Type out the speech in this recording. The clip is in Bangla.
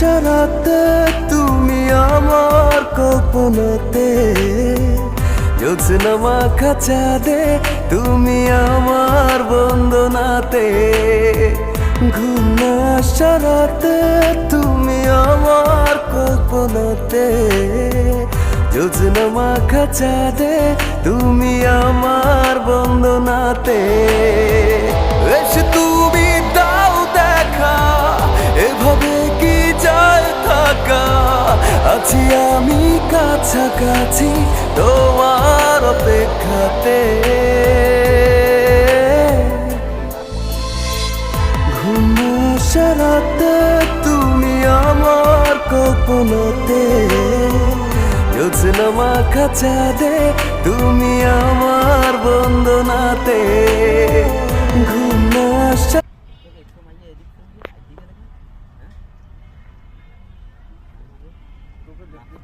সারাতে তুমি আমার কল্পনাতে, জ্যোৎস্না মাখা চাঁদে তুমি আমার বন্দনাতে, ঘুম না সারাতে তুমি আমার কল্পনাতে, জ্যোৎস্না মাখা চাঁদে তুমি আমার বন্দনাতে। এসে তুমি দাও দেখা, এভাবে কি যায় থাকা, আছি আমি কাছাকাছি তোমার অপেক্ষাতে। ঘুম সারাতে তুমি আমার কল্পনাতে, জ্যোৎস্না মাখা চাঁদে তুমি আমার বন্দনাতে, ঘুম না তোকে দেখতে